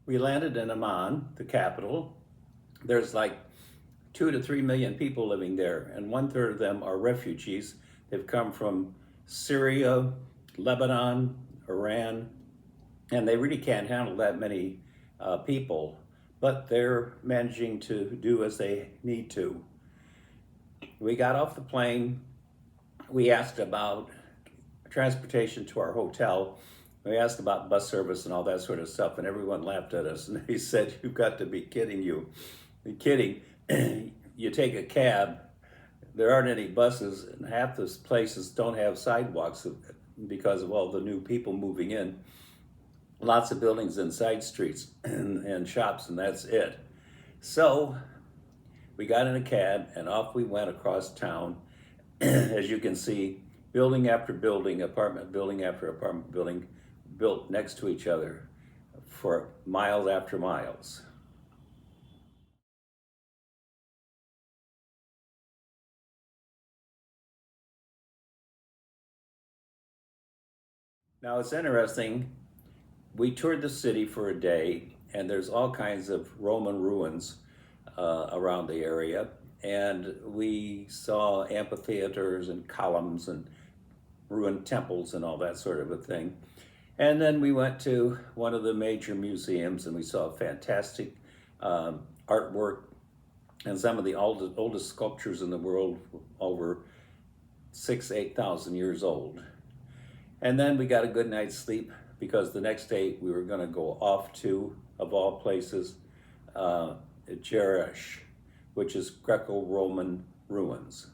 We landed in Amman, the capital. There's like 2 to 3 million people living there, and one-third of them are refugees. They've come from Syria, Lebanon, Iran, and they really can't handle that many people, but they're managing to do as they need to. We got off the plane. We asked about transportation to our hotel. We asked about bus service and all that sort of stuff, and everyone laughed at us. And they said, "You've got to be kidding you. You're kidding. You take a cab, there aren't any buses, and half the places don't have sidewalks because of all the new people moving in. Lots of buildings and side streets and shops, and that's it." So we got in a cab and off we went across town. As you can see, building after building, apartment building after apartment building, built next to each other for miles after miles. Now it's interesting, we toured the city for a day, and there's all kinds of Roman ruins around the area. And we saw amphitheaters and columns and ruined temples and all that sort of a thing. And then we went to one of the major museums and we saw fantastic artwork and some of the oldest sculptures in the world, over 8,000 years old. And then we got a good night's sleep because the next day we were going to go off to, of all places, Jerish, which is Greco-Roman ruins.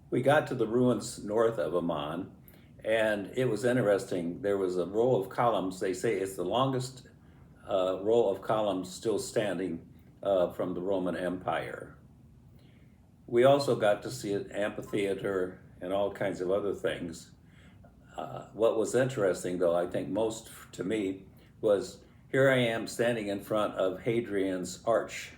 We got to the ruins north of Amman, and it was interesting. There was a row of columns. They say it's the longest row of columns still standing from the Roman Empire. We also got to see an amphitheater and all kinds of other things. What was interesting, though, I think most to me, was here I am standing in front of Hadrian's Arch.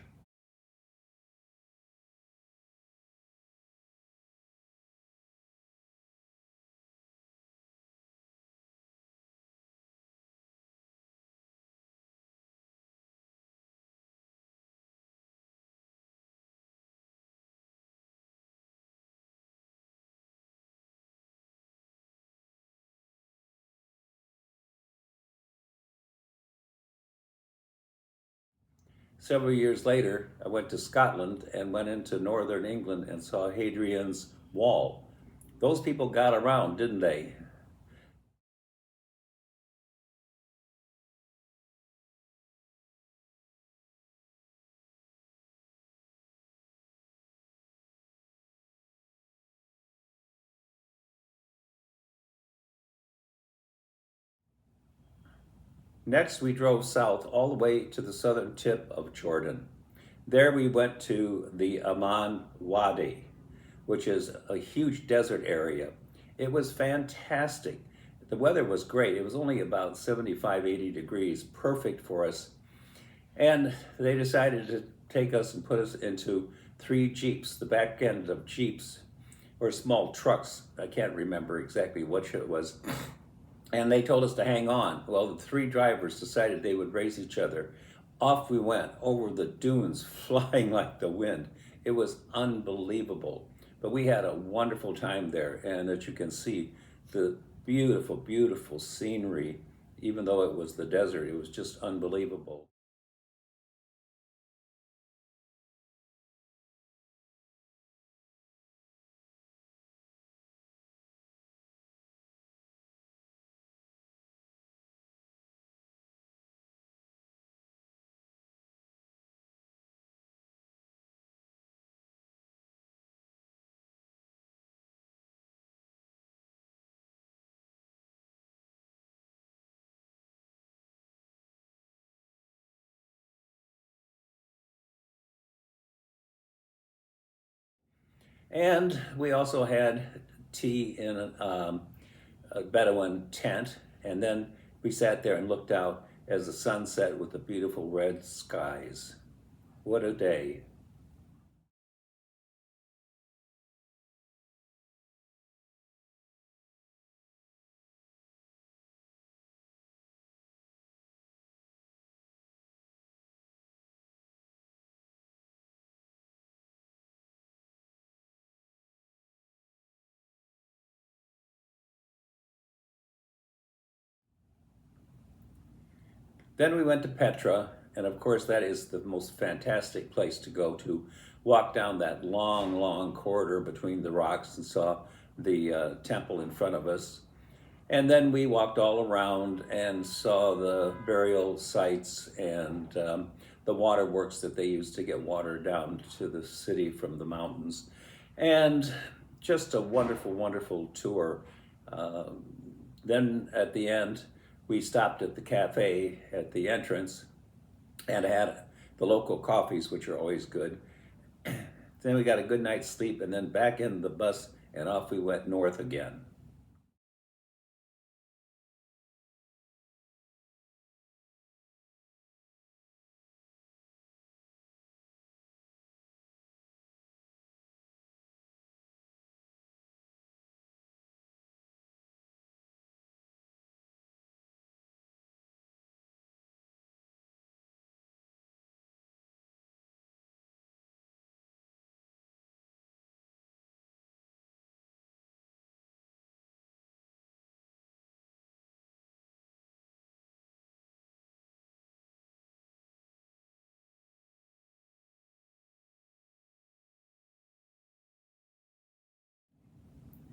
Several years later, I went to Scotland and went into northern England and saw Hadrian's Wall. Those people got around, didn't they? Next, we drove south all the way to the southern tip of Jordan. There we went to the Amman Wadi, which is a huge desert area. It was fantastic. The weather was great. It was only about 75, 80 degrees, perfect for us. And they decided to take us and put us into 3 Jeeps, the back end of Jeeps, or small trucks. I can't remember exactly which it was. And they told us to hang on. Well, the 3 drivers decided they would race each other. Off we went over the dunes, flying like the wind. It was unbelievable. But we had a wonderful time there. And as you can see, the beautiful, beautiful scenery even though it was the desert. It was just unbelievable. And we also had tea in a Bedouin tent, and then we sat there and looked out as the sun set with the beautiful red skies. What a day. Then we went to Petra, and of course, that is the most fantastic place to go to. Walk down that long, long corridor between the rocks and saw the temple in front of us. And then we walked all around and saw the burial sites and the waterworks that they used to get water down to the city from the mountains. And just a wonderful, wonderful tour. Then at the end, we stopped at the cafe at the entrance and had the local coffees, which are always good. Then we got a good night's sleep and then back in the bus and off we went north again.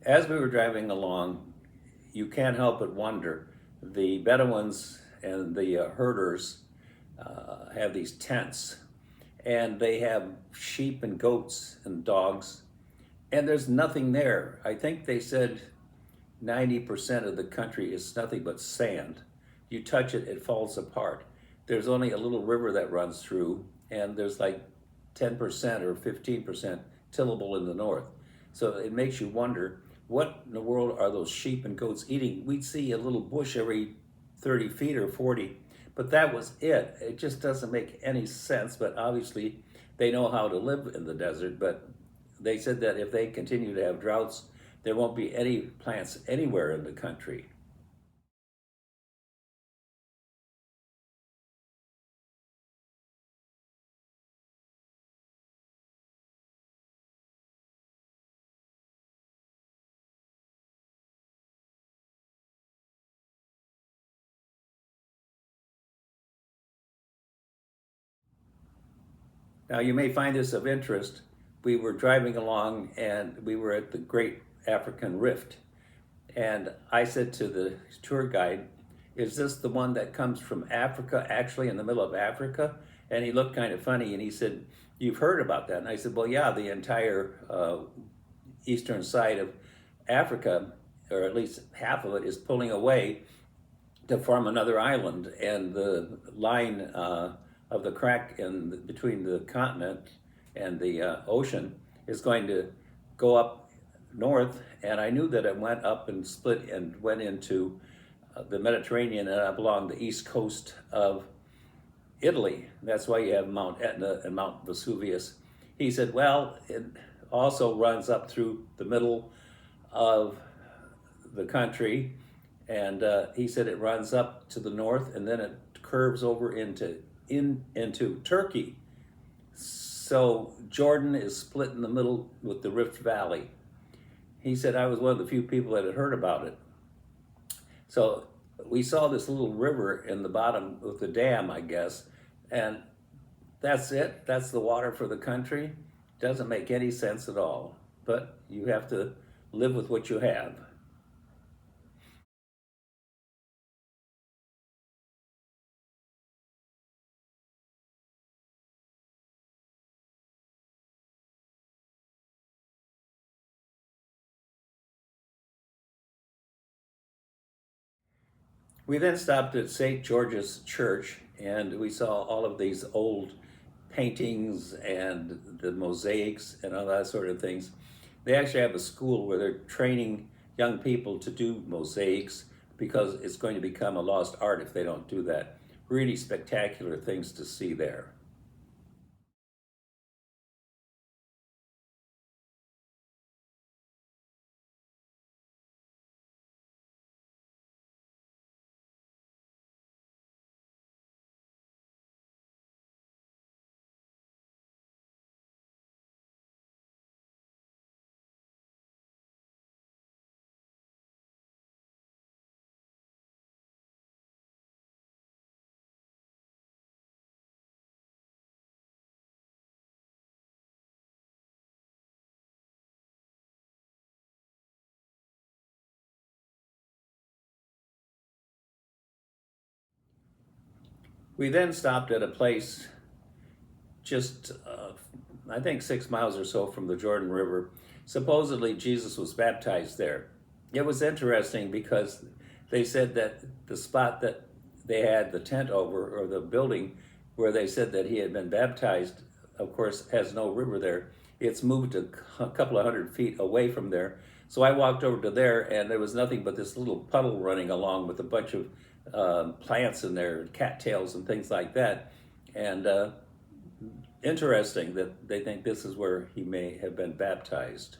As we were driving along, you can't help but wonder. The Bedouins and the herders have these tents, and they have sheep and goats and dogs, and there's nothing there. I think they said 90% of the country is nothing but sand. You touch it, it falls apart. There's only a little river that runs through, and there's like 10% or 15% tillable in the north. So it makes you wonder, what in the world are those sheep and goats eating? We'd see a little bush every 30 feet or 40, but that was it. It just doesn't make any sense, but obviously they know how to live in the desert. But they said that if they continue to have droughts, there won't be any plants anywhere in the country. Now, you may find this of interest. We were driving along and we were at the Great African Rift. And I said to the tour guide, is this the one that comes from Africa, actually in the middle of Africa? And he looked kind of funny and he said, you've heard about that? And I said, well, yeah, the entire eastern side of Africa, or at least half of it, is pulling away to form another island. And the line of the crack between the continent and the ocean is going to go up north, and I knew that it went up and split and went into the Mediterranean and up along the east coast of Italy. That's why you have Mount Etna and Mount Vesuvius. He said, well, it also runs up through the middle of the country, and he said it runs up to the north and then it curves over into Turkey. So Jordan is split in the middle with the Rift Valley. He said I was one of the few people that had heard about it. So we saw this little river in the bottom of the dam, I guess, and that's it. That's the water for the country. Doesn't make any sense at all. But you have to live with what you have. We then stopped at St. George's Church and we saw all of these old paintings and the mosaics and all that sort of things. They actually have a school where they're training young people to do mosaics because it's going to become a lost art if they don't do that. Really spectacular things to see there. We then stopped at a place just, I think, 6 miles or so from the Jordan River. Supposedly, Jesus was baptized there. It was interesting because they said that the spot that they had the tent over, or the building where they said that he had been baptized, of course, has no river there. It's moved a couple of 100 feet away from there. So I walked over to there, and there was nothing but this little puddle running along with a bunch of plants in there, cattails and things like that. And interesting that they think this is where he may have been baptized.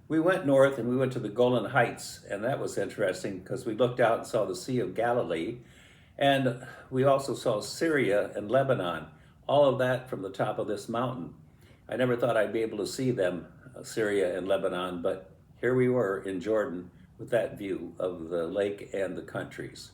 We went north and we went to the Golan Heights, and that was interesting because we looked out and saw the Sea of Galilee, and we also saw Syria and Lebanon, all of that from the top of this mountain. I never thought I'd be able to see them, Syria and Lebanon, but here we were in Jordan with that view of the lake and the countries.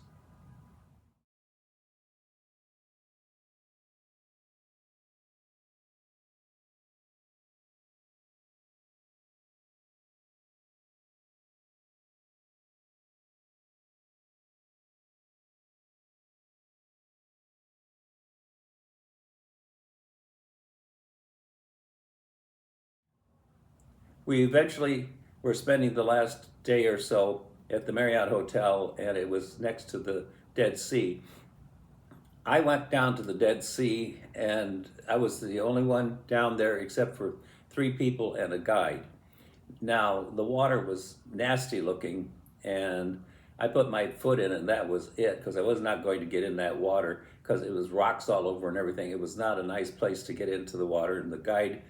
We eventually were spending the last day or so at the Marriott Hotel, and it was next to the Dead Sea. I went down to the Dead Sea, and I was the only one down there except for three people and a guide. Now, the water was nasty looking, and I put my foot in, and that was it, because I was not going to get in that water because it was rocks all over and everything. It was not a nice place to get into the water, and the guide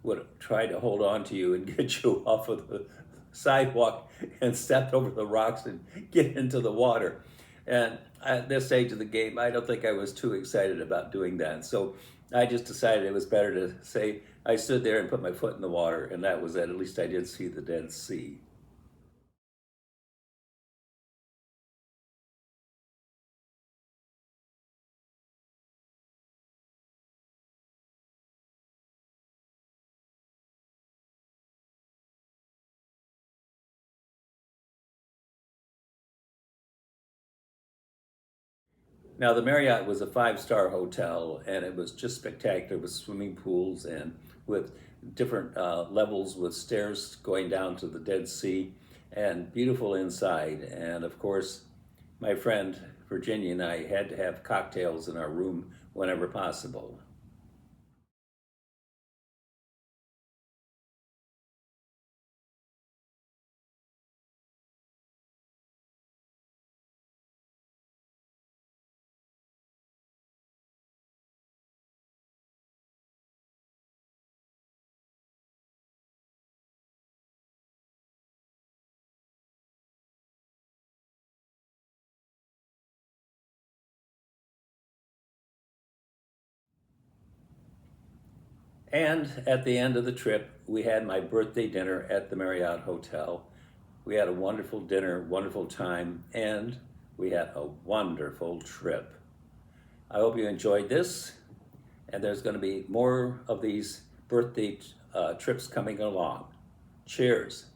would try to hold on to you and get you off of the sidewalk and step over the rocks and get into the water. And at this stage of the game, I don't think I was too excited about doing that. So I just decided it was better to say I stood there and put my foot in the water, and that was it. At least I did see the Dead Sea. Now, the Marriott was a five-star hotel, and it was just spectacular with swimming pools and with different levels with stairs going down to the Dead Sea and beautiful inside. And of course, my friend Virginia and I had to have cocktails in our room whenever possible. And at the end of the trip, we had my birthday dinner at the Marriott Hotel. We had a wonderful dinner, wonderful time, and we had a wonderful trip. I hope you enjoyed this, and there's going to be more of these birthday trips coming along. Cheers.